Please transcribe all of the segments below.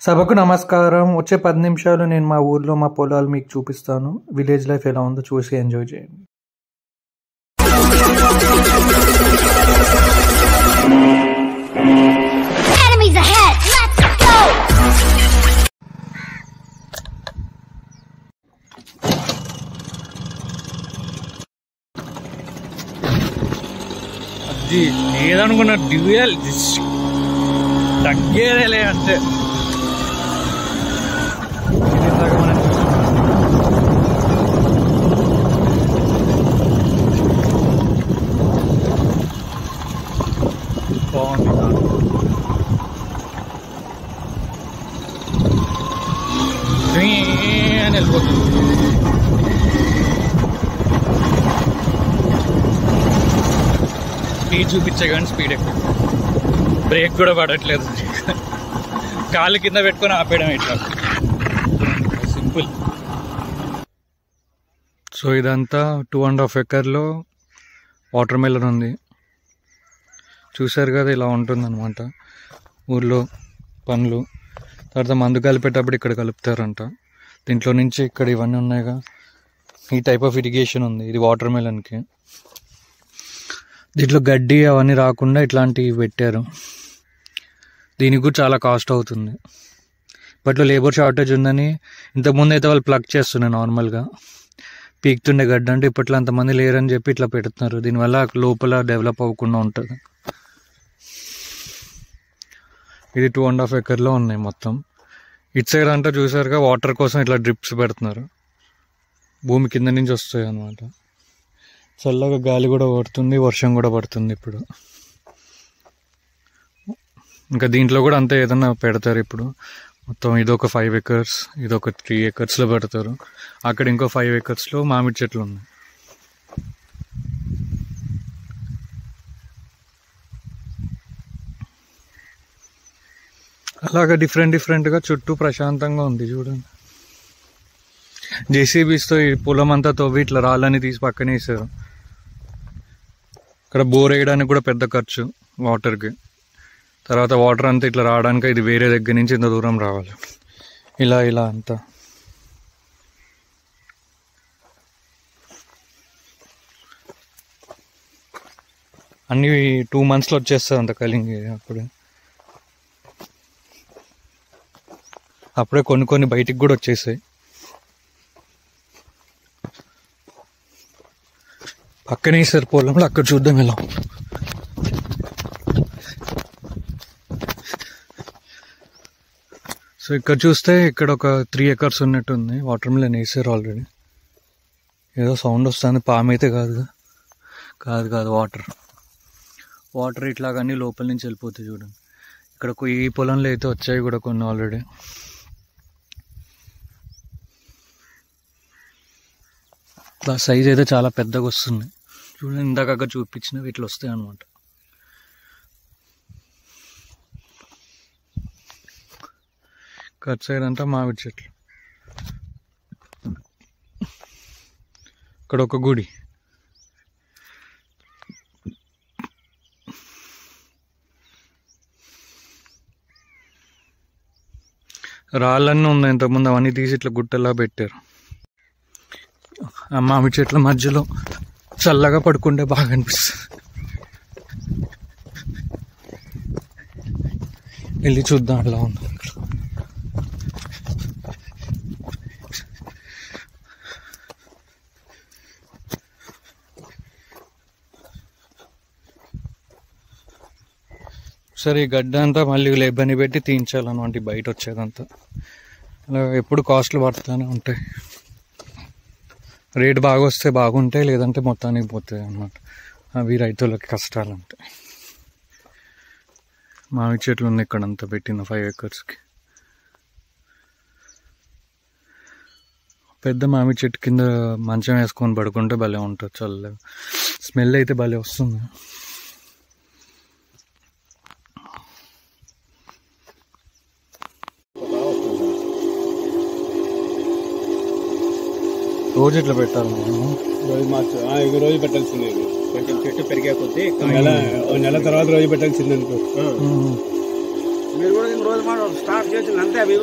సభకు నమస్కారం. వచ్చే 10 నిమిషాలు నేను మా ఊర్లో మా పొలాలు మీకు చూపిస్తాను. విలేజ్ లైఫ్ ఎలా ఉందో చూసి ఎంజాయ్ చేయండి. Enemies ahead! Let's go! అది లేదనుకున్న డ్యూయల్ తగ్గేదేలే అంటే బాగుంది. అని వెళ్ళిపోతుంది. స్పీడ్ చూపించే కానీ స్పీడ్ ఎక్కువ, బ్రేక్ కూడా పడట్లేదు. కాళ్ళు కింద పెట్టుకొని ఆపేయడం ఇట్లా సింపుల్. సో ఇదంతా 2.5 ఎకర్లో వాటర్ మెలన్ ఉంది. చూసారు కదా, ఇలా ఉంటుందన్నమాట ఊర్లో పండ్లు. తర్వాత మందు కలిపేటప్పుడు ఇక్కడ కలుపుతారంట. దీంట్లో నుంచి ఇక్కడ ఇవన్నీ ఉన్నాయిగా, ఈ టైప్ ఆఫ్ ఇరిగేషన్ ఉంది. ఇది వాటర్ మెలన్కి. దీంట్లో గడ్డి అవన్నీ రాకుండా ఇట్లాంటివి పెట్టారు. దీనికి కూడా చాలా కాస్ట్ అవుతుంది. ఇప్పట్లో లేబర్ షార్టేజ్ ఉందని ఇంతకుముందు అయితే వాళ్ళు ప్లగ్ చేస్తున్నారు నార్మల్గా, పీకుతుండే గడ్డ. అంటే ఇప్పట్లో అంతమంది లేరని చెప్పి ఇట్లా పెడుతున్నారు. దీనివల్ల లోపల డెవలప్ అవ్వకుండా ఉంటుంది. ఇది 2.5 ఎకర్లో ఉన్నాయి మొత్తం. ఇటు సైడ్ అంతా చూసారుగా, వాటర్ కోసం ఇట్లా డ్రిప్స్ పెడుతున్నారు. భూమి కింద నుంచి వస్తాయి అన్నమాట. చల్లగా గాలి కూడా పడుతుంది, వర్షం కూడా పడుతుంది ఇప్పుడు. ఇంకా దీంట్లో కూడా అంతే ఏదన్నా పెడతారు. ఇప్పుడు మొత్తం ఇదొక 5 ఎకర్స్, ఇదొక 3 ఎకర్స్లో పెడతారు. అక్కడ ఇంకో 5 ఎకర్స్లో మామిడి చెట్లు ఉన్నాయి. అలాగా డిఫరెంట్గా చుట్టూ ప్రశాంతంగా ఉంది. చూడండి, జేసీబీస్తో ఈ పొలం అంతా తవ్వి ఇట్లా రాళ్ళని తీసి పక్కన వేసారు. ఇక్కడ బోర్ వేయడానికి కూడా పెద్ద ఖర్చు వాటర్కి. తర్వాత వాటర్ అంతా ఇట్లా రావడానికి ఇది వేరే దగ్గర నుంచి ఇంత దూరం రావాలి. ఇలా అంతా అన్నీ 2 monthsలో వచ్చేస్తుంది అంత కలింగి. అప్పుడే కొన్ని బయటికి కూడా వచ్చేసాయి. పక్కనే సార్ పొలంలో, అక్కడ చూద్దాం ఎలా. సో ఇక్కడ చూస్తే ఇక్కడ ఒక 3 ఎకర్స్ ఉన్నట్టు ఉంది. వాటర్ మిలన్ వేసారు ఆల్రెడీ. ఏదో సౌండ్ వస్తుంది. పాము అయితే కాదు వాటర్ ఇట్లాగన్నీ లోపల నుంచి వెళ్ళిపోతాయి. చూడండి, ఇక్కడ ఈ పొలంలో అయితే వచ్చాయి కూడా కొన్ని ఆల్రెడీ. సైజ్ అయితే చాలా పెద్దగా వస్తుంది. చూడండి, ఇందాక చూపించినవి ఇట్లా వస్తాయి అన్నమాట. కట్ సైడ్ అంతా మామిడి చెట్లు. ఇక్కడ ఒక గుడి. రాళ్ళన్నీ ఉన్నాయి ఇంతకుముందు, అవన్నీ తీసి ఇట్లా గుట్టలా పెట్టారు. ఆ మామిడి చెట్ల మధ్యలో చల్లగా పడుకుంటే బాగా అనిపిస్తుంది. వెళ్ళి చూద్దాం అలా ఉంది. సరే, ఈ గడ్డ అంతా మళ్ళీ లేబర్ని పెట్టి తీయించాలన్నమాట, బయట వచ్చేదంతా. అలా ఎప్పుడు కాస్ట్లు పడుతూనే ఉంటాయి. రేట్ బాగా వస్తే బాగుంటాయి, లేదంటే మొత్తానికి పోతాయి అన్నమాట. అవి రైతులకి కష్టాలు ఉంటాయి. మామిడి చెట్లు ఉంది ఇక్కడ అంతా పెట్టిన 5 ఎకర్స్కి. పెద్ద మామిడి చెట్టు కింద మంచం వేసుకొని పడుకుంటే భలే ఉంటుంది. చల్లగా స్మెల్ అయితే భలే వస్తుంది. రోజు ఇట్లా పెట్టాలి. రోజు మార్చు, రోజు పెట్టాల్సిందే. కొంచెం చెట్టు పెరిగే కొద్దీ నెల తర్వాత రోజు పెట్టాల్సింది అనుకో. మీరు కూడా రోజు మాట స్టార్ట్ చేసింది అంతే అవి.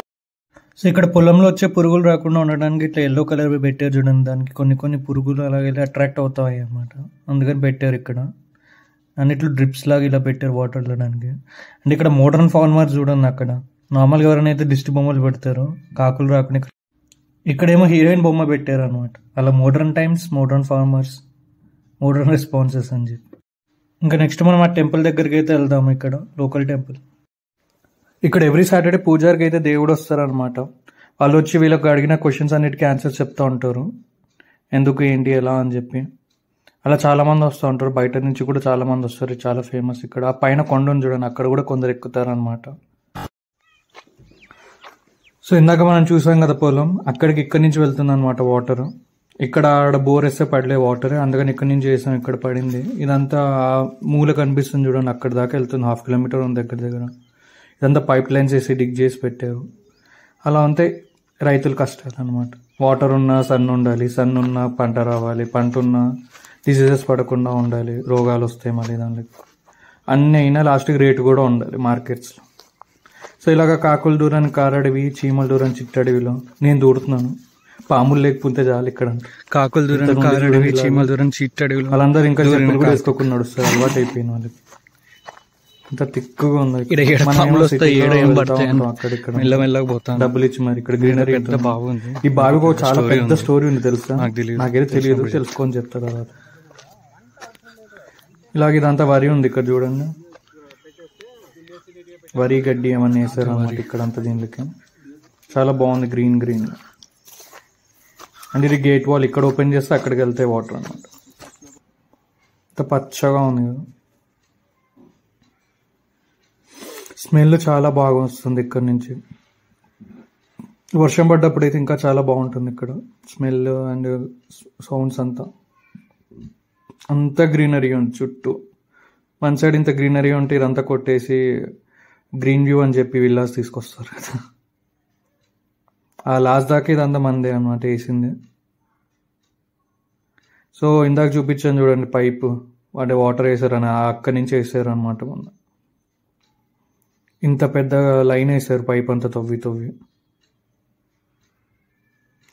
సో ఇక్కడ పొలంలో వచ్చే పురుగులు రాకుండా ఉండడానికి ఇట్లా ఎల్లో కలర్ పెట్టారు చూడండి. దానికి కొన్ని పురుగులు అలాగే అట్రాక్ట్ అవుతాయి అన్నమాట. అందుకని పెట్టారు ఇక్కడ. అన్నిట్లో డ్రిప్స్ లాగా ఇలా పెట్టారు వాటర్ వెళ్ళడానికి. అండ్ ఇక్కడ మోడర్న్ ఫార్మర్స్ చూడండి. అక్కడ నార్మల్గా ఎవరైనా అయితే దిష్టి బొమ్మలు పెడతారు కాకులు రాకుండా, ఇక్కడేమో హీరోయిన్ బొమ్మ పెట్టారు అనమాట. అలా modern times, modern farmers, modern responses అని చెప్పి. ఇంకా నెక్స్ట్ మనం ఆ టెంపుల్ దగ్గరికి అయితే వెళ్దాము. ఇక్కడ లోకల్ టెంపుల్. ఇక్కడ ఎవ్రీ సాటర్డే పూజారికి అయితే దేవుడు వస్తారనమాట. వాళ్ళు వచ్చి వీళ్ళకి అడిగిన క్వశ్చన్స్ అన్నిటికీ ఆన్సర్స్ చెప్తూ ఉంటారు. ఎందుకు, ఏంటి, ఎలా అని చెప్పి. అలా చాలామంది వస్తూ ఉంటారు. బయట నుంచి కూడా చాలామంది వస్తారు. చాలా ఫేమస్ ఇక్కడ. ఆ పైన కొండ ఉంది చూడండి, అక్కడ కూడా కొందరు ఎక్కుతారనమాట. సో ఇందాక మనం చూసాం కదా పొలం, అక్కడికి ఇక్కడి నుంచి వెళ్తుంది అనమాట వాటర్. ఇక్కడ ఆడ బోర్ వేస్తే పడలే వాటర్, అందుకని ఇక్కడి నుంచి వేసాం. ఇక్కడ పడింది. ఇదంతా మూల కనిపిస్తుంది చూడండి, అక్కడ దాకా వెళ్తుంది. 1/2 కిలోమీటర్ ఉంది దగ్గర. ఇదంతా పైప్ లైన్స్ వేసి డిగ్ చేసి పెట్టారు. అలా ఉంటే రైతుల కష్టాలు అనమాట. వాటర్ ఉన్నా సన్ ఉండాలి, సన్ ఉన్నా పంట రావాలి, పంట ఉన్నా డిసీజెస్ పడకుండా ఉండాలి, రోగాలు వస్తాయి మళ్ళీ దానికి. అన్నీ అయినా లాస్ట్కి రేటు కూడా ఉండాలి మార్కెట్స్లో. సో ఇలాగ కాకుల దూరాన్ని కారడివి, చీమల దూరం చిట్టడివిలో నేను దూడుతున్నాను. పాములు లేకపోతే చాలు ఇక్కడ. కాకుల దూరం కారడివి, చీమల దూరం చిట్టడివిలో వాళ్ళందరూ ఇంకా చెప్పులు కూడా వేసుకోకుండా నడుస్తారు. అలవాటు అయిపోయింది వాళ్ళకి. ఇంత తిక్కుగా ఉంది. మెల్లమెల్లగా పోతాను డబ్బులు ఇచ్చి మరి. ఇక్కడ గ్రీనరీ ఎంత బాగుంది. ఈ బావికి ఒక చాలా పెద్ద స్టోరీ ఉంది తెలుసా? నాకైతే తెలియదు, తెలుసుకొని చెప్తా తర్వాత. ఇలాగ ఇదంతా వరి ఉంది ఇక్కడ చూడండి. వరి గడ్డి ఏమన్నా వేసారు అన్నమాట ఇక్కడ అంతా. దీనికి చాలా బాగుంది గ్రీన్. అండ్ ఇది గేట్ వాల్. ఇక్కడ ఓపెన్ చేస్తే అక్కడికి వెళ్తాయి వాటర్ అన్నమాట. ఇంత పచ్చగా ఉంది కదా. స్మెల్ చాలా బాగా వస్తుంది ఇక్కడ నుంచి. వర్షం పడ్డప్పుడు అయితే ఇంకా చాలా బాగుంటుంది ఇక్కడ స్మెల్ అండ్ సౌండ్స్. అంతా గ్రీనరీ ఉంది చుట్టూ. వన్ సైడ్ ఇంత గ్రీనరీ ఉంటే ఇదంతా కొట్టేసి గ్రీన్ వ్యూ అని చెప్పి విల్లాస్ తీసుకొస్తారు కదా. ఆ లాస్ట్ దాకా ఇదంతా మందే అన్నమాట వేసింది. సో ఇందాక చూపించాను చూడండి పైపు, వాటి వాటర్ వేసారని అక్కడి నుంచి వేసారు అనమాట. మొన్న ఇంత పెద్ద లైన్ వేసారు, పైప్ అంతా తవ్వి.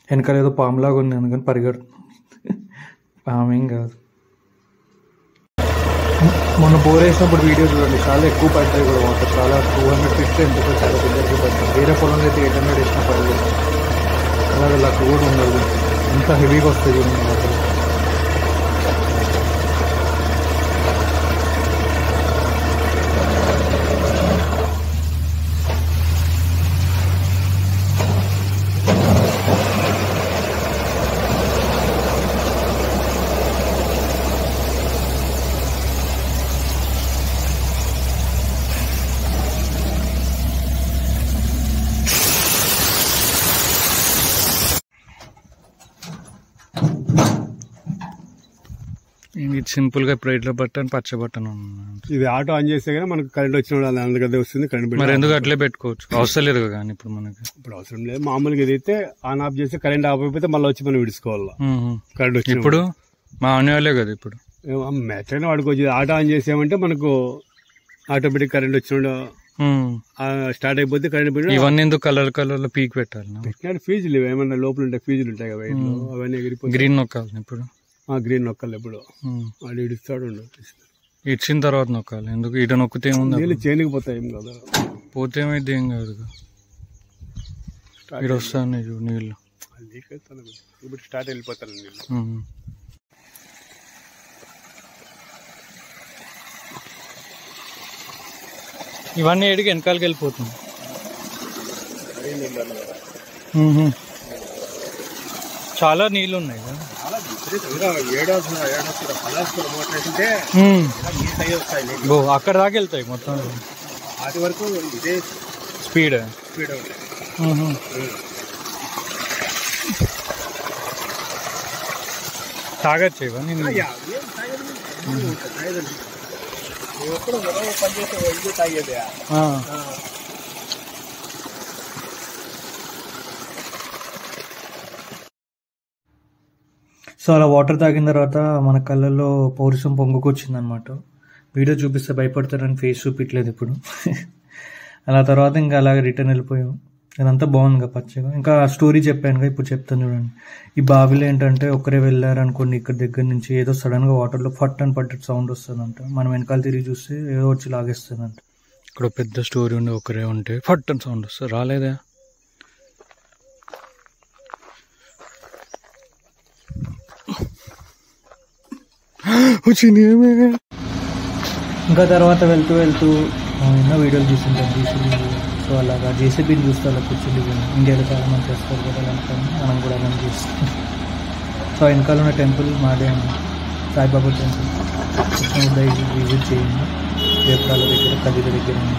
వెనకాల ఏదో పాములాగా ఉంది అందుకని పరిగెడుతుంది. పామేం కాదు. మొన్న బోర్ వేసినప్పుడు వీడియో చూడండి, చాలా ఎక్కువ పడ్డాయి కూడా వాటర్. చాలా 200 feet ఎంతో చాలా పెద్దగా పడ్డాయి. వేరే పొలంలో అయితే 800 వేసినా పడలేదు. అలాగే లక్ కూడా ఉండదు. ఇంత హెవీగా వస్తుంది వాటర్. ఇది సింపుల్ గా ప్రైట్ బటన్, పచ్చ బటన్. ఇది ఆటో ఆన్ చేస్తే కానీ మనకు కరెంట్ వచ్చిన అందుకదే వస్తుంది. కరెంట్ మరి ఎందుకు అట్లే పెట్టుకోవచ్చు, అవసరం లేదు కానీ ఇప్పుడు మనకి. ఇప్పుడు అవసరం లేదు. మామూలుగా ఇదైతే ఆన్ ఆఫ్ చేస్తే కరెంట్ ఆఫ్ అయిపోతే మళ్ళీ వచ్చి మనం విడుచుకోవాలి కరెంట్ వచ్చి. ఇప్పుడు మా ఆన్వాలే కదా ఇప్పుడు మెట్లనే వాడుకోవచ్చు. ఆటో ఆన్ చేసామంటే మనకు ఆటోమేటిక్ కరెంట్ వచ్చిన స్టార్ట్ అయిపోతే కరెంట్ పోయి. ఇవన్నీ ఎందుకు కలర్ లో పీక్ పెట్టాలి? పెట్టినాడు ఫీజులు ఏమన్నా లోపల ఉంటాయి, ఫీజులు ఉంటాయి కదా అవన్నీ ఎగిరిపోయి. గ్రీన్ నొక్కాలి ఇప్పుడు. గ్రీన్ నొక్కాలి ఎప్పుడు వాడు ఇడుస్తాడు. ఇచ్చిన తర్వాత నొక్కాలి. ఎందుకు ఇట నొక్కితే ఏముంది, నీళ్ళు చేనికి పోతాయి. ఏం కదా పోతే ఏమైతే ఏం కాదు. ఇక్కడ వస్తాను నీళ్ళు ఇప్పుడు స్టార్ట్ వెళ్ళిపోతాను నీళ్ళు. ఇవన్నీ ఏడికి వెనకాలకి వెళ్ళిపోతుంది. చాలా నీళ్ళు ఉన్నాయి కదా. అక్కడ దాకా వెళ్తాయి మొత్తం. వాటి వరకు ఇదే స్పీడ్. తాగచ్చు ఇవన్నీ. సో అలా వాటర్ తాగిన తర్వాత మన కళ్ళల్లో పౌరుషం పొంగుకొచ్చింది అనమాట. వీడియో చూపిస్తే భయపడతారని ఫేస్ చూపించలేదు ఇప్పుడు. అలా తర్వాత ఇంకా అలాగే రిటర్న్ వెళ్ళిపోయాం. ఇదంతా బాగుంది పచ్చగా. ఇంకా స్టోరీ చెప్పాను ఇప్పుడు చెప్తాను చూడండి. ఈ బావిలో ఏంటంటే ఒకరే వెళ్ళారు అనుకోండి, ఇక్కడ దగ్గర నుంచి ఏదో సడన్గా వాటర్లో ఫట్ అని పట్టే సౌండ్ వస్తుందంట. మనం వెనకాల తిరిగి చూస్తే ఏదో వచ్చి లాగేస్తుందంట. ఇక్కడ పెద్ద స్టోరీ ఉండి ఒకరే ఉంటే ఫట్ అని సౌండ్ వస్తుంది. రాలేదా? వచ్చింది. ఇంకా తర్వాత వెళ్తూ వెళ్తూ ఎన్నో వీడియోలు చూస్తుంటాం జేసీబీ. సో అలాగా జేసీబీని చూస్తే అలా కూర్చుండి ఇండియాలో చాలా మంది చేస్తారు కదా, అనుకోని మనం కూడా అలానే చేస్తాం. సో వెనకాల ఉన్న టెంపుల్ మాదే సాయిబాబా టెంపుల్. విజిట్ చేయండి. జయప్రాల దగ్గర, కదిరి దగ్గర ఉంది.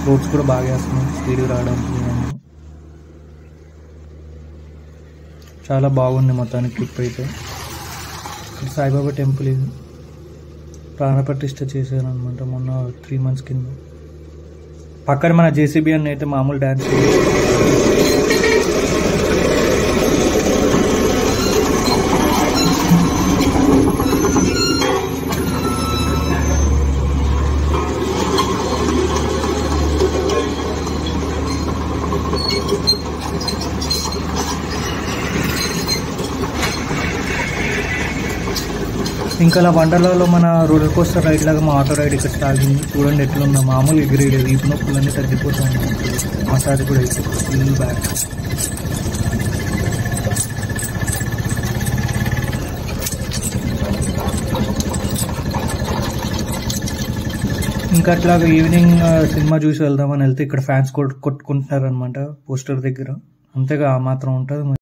రోడ్స్ కూడా బాగా వేస్తున్నాం స్పీడ్గా రావడానికి. చాలా బాగుంది మొత్తానికి ట్రిప్ అయితే. ఇక్కడ సాయిబాబా టెంపుల్ ఇది ప్రాణప్రతిష్ఠ చేశారు అనమాట మొన్న 3 months కింద. పక్కన మన జేసీబీ అని అయితే మామూలు డ్యాన్స్. ఇంకా అలా వండర్లాలో మన రోలర్ కోస్టర్ రైడ్ లాగా మా ఆటో రైడ్ ఇక్కడ సాగింది. చూడండి ఎట్లుందో, మామూలు ఎగిరేది. వీపు నొప్పులన్నీ తగ్గిపోతాయి. మసాజ్ కూడా అయిపోతుంది. Full back. ఇంకా అట్లాగా ఈవినింగ్ సినిమా చూసి వెళ్దామని వెళ్తే ఇక్కడ ఫ్యాన్స్ కొట్టుకుంటున్నారు అనమాట పోస్టర్ దగ్గర. అంతేగా ఆ మాత్రం ఉంటుంది.